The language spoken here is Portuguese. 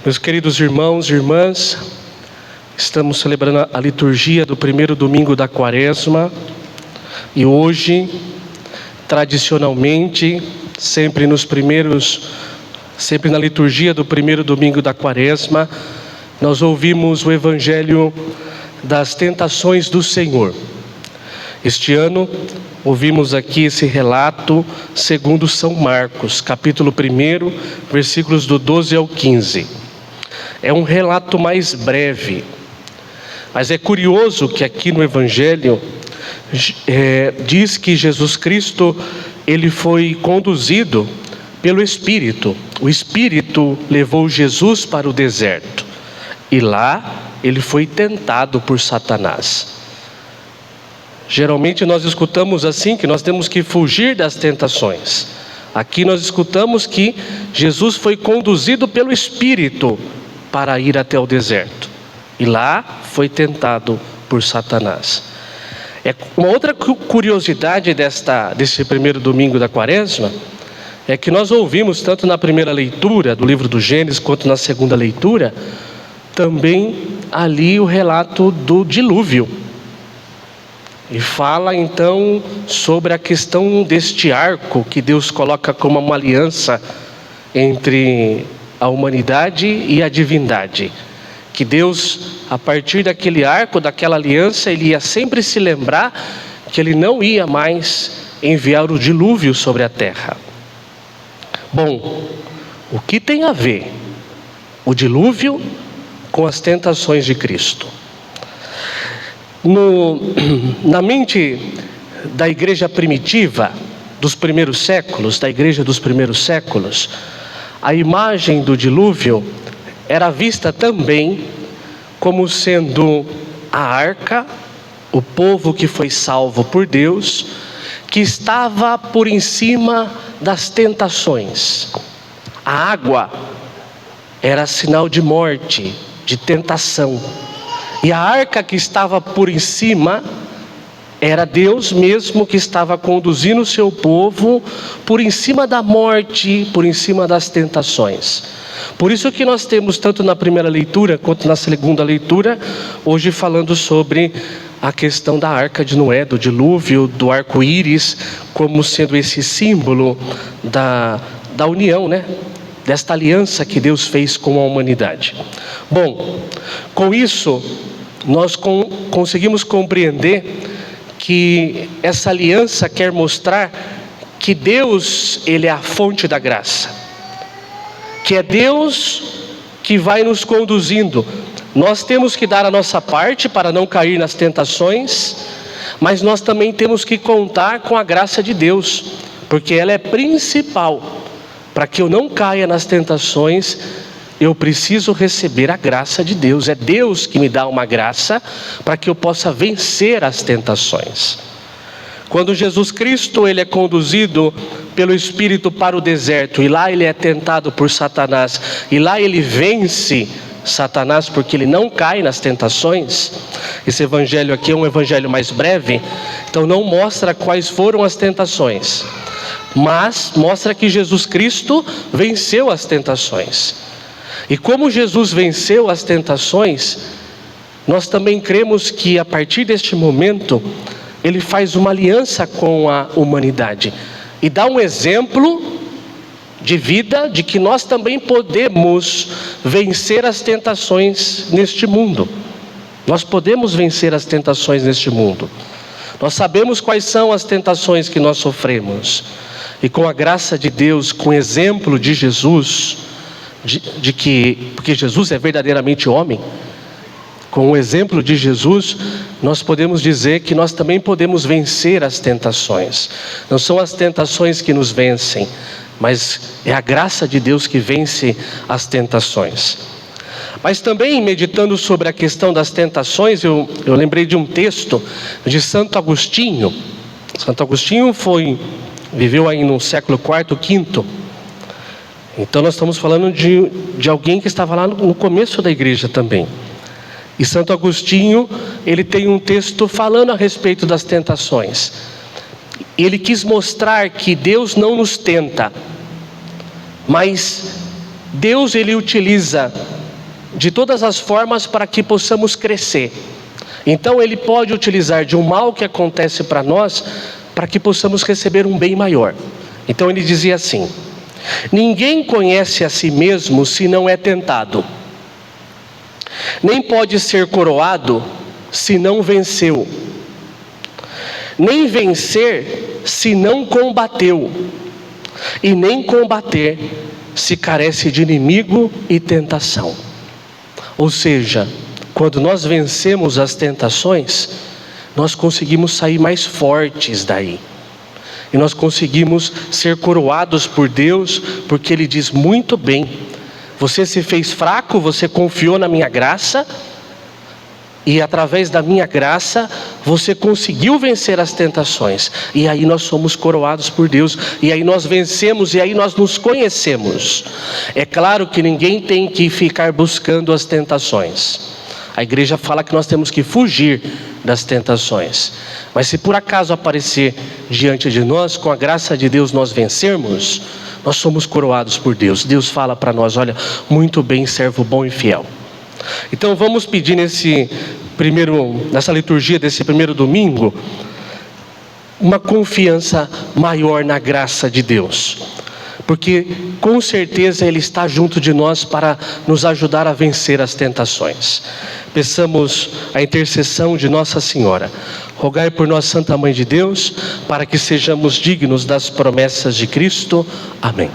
Meus queridos irmãos e irmãs, estamos celebrando a liturgia do primeiro domingo da Quaresma e hoje, tradicionalmente, sempre na liturgia do primeiro domingo da Quaresma, nós ouvimos o Evangelho das tentações do Senhor. Este ano, ouvimos aqui esse relato segundo São Marcos, capítulo 1, versículos do 12 ao 15. É um relato mais breve, mas é curioso que aqui no Evangelho diz que Jesus Cristo, ele foi conduzido pelo Espírito. O Espírito levou Jesus para o deserto e lá ele foi tentado por Satanás. Geralmente nós escutamos assim, que nós temos que fugir das tentações. Aqui nós escutamos que Jesus foi conduzido pelo Espírito para ir até o deserto. E lá foi tentado por Satanás. Uma outra curiosidade desse primeiro domingo da Quaresma é que nós ouvimos, tanto na primeira leitura do livro do Gênesis, quanto na segunda leitura, também ali o relato do dilúvio. E fala então sobre a questão deste arco que Deus coloca como uma aliança entre a humanidade e a divindade. Que Deus, a partir daquele arco, daquela aliança, ele ia sempre se lembrar que ele não ia mais enviar o dilúvio sobre a terra. Bom, o que tem a ver o dilúvio com as tentações de Cristo? Na mente da igreja primitiva, dos primeiros séculos, da igreja dos primeiros séculos, a imagem do dilúvio era vista também como sendo a arca, o povo que foi salvo por Deus, que estava por em cima das tentações. A água era sinal de morte, de tentação. E a arca que estava por em cima era Deus mesmo que estava conduzindo o seu povo por em cima da morte, por em cima das tentações. Por isso que nós temos, tanto na primeira leitura quanto na segunda leitura, hoje falando sobre a questão da arca de Noé, do dilúvio, do arco-íris, como sendo esse símbolo da união, desta aliança que Deus fez com a humanidade. Bom, com isso, nós conseguimos compreender que essa aliança quer mostrar que Deus, ele é a fonte da graça, que é Deus que vai nos conduzindo. Nós temos que dar a nossa parte para não cair nas tentações, mas nós também temos que contar com a graça de Deus, porque ela é principal. Para que eu não caia nas tentações, eu preciso receber a graça de Deus. É Deus que me dá uma graça para que eu possa vencer as tentações. Quando Jesus Cristo, ele é conduzido pelo Espírito para o deserto, e lá ele é tentado por Satanás, e lá ele vence Satanás porque ele não cai nas tentações. Esse evangelho aqui é um evangelho mais breve, então não mostra quais foram as tentações, mas mostra que Jesus Cristo venceu as tentações. E como Jesus venceu as tentações, nós também cremos que a partir deste momento, ele faz uma aliança com a humanidade e dá um exemplo de vida, de que nós também podemos vencer as tentações neste mundo. Nós podemos vencer as tentações neste mundo. Nós sabemos quais são as tentações que nós sofremos. E com a graça de Deus, com o exemplo de Jesus, porque Jesus é verdadeiramente homem, com o exemplo de Jesus, nós podemos dizer que nós também podemos vencer as tentações. Não são as tentações que nos vencem, mas é a graça de Deus que vence as tentações. Mas também, meditando sobre a questão das tentações, eu lembrei de um texto de Santo Agostinho. Santo Agostinho viveu aí no século IV, V. Então nós estamos falando de alguém que estava lá no começo da igreja também. E Santo Agostinho, ele tem um texto falando a respeito das tentações. Ele quis mostrar que Deus não nos tenta, mas Deus, ele utiliza de todas as formas para que possamos crescer. Então Ele pode utilizar de um mal que acontece para nós, para que possamos receber um bem maior. Então Ele dizia assim: ninguém conhece a si mesmo se não é tentado, nem pode ser coroado se não venceu, nem vencer se não combateu, e nem combater se carece de inimigo e tentação. Ou seja, quando nós vencemos as tentações, nós conseguimos sair mais fortes daí. E nós conseguimos ser coroados por Deus, porque Ele diz: muito bem, você se fez fraco, você confiou na minha graça, e através da minha graça, você conseguiu vencer as tentações. E aí nós somos coroados por Deus, e aí nós vencemos, e aí nós nos conhecemos. É claro que ninguém tem que ficar buscando as tentações. A igreja fala que nós temos que fugir das tentações. Mas se por acaso aparecer diante de nós, com a graça de Deus nós vencermos, nós somos coroados por Deus. Deus fala para nós: olha, muito bem, servo bom e fiel. Então vamos pedir nessa liturgia desse primeiro domingo, uma confiança maior na graça de Deus. Porque com certeza Ele está junto de nós para nos ajudar a vencer as tentações. Peçamos a intercessão de Nossa Senhora. Rogai por nós, Santa Mãe de Deus, para que sejamos dignos das promessas de Cristo. Amém.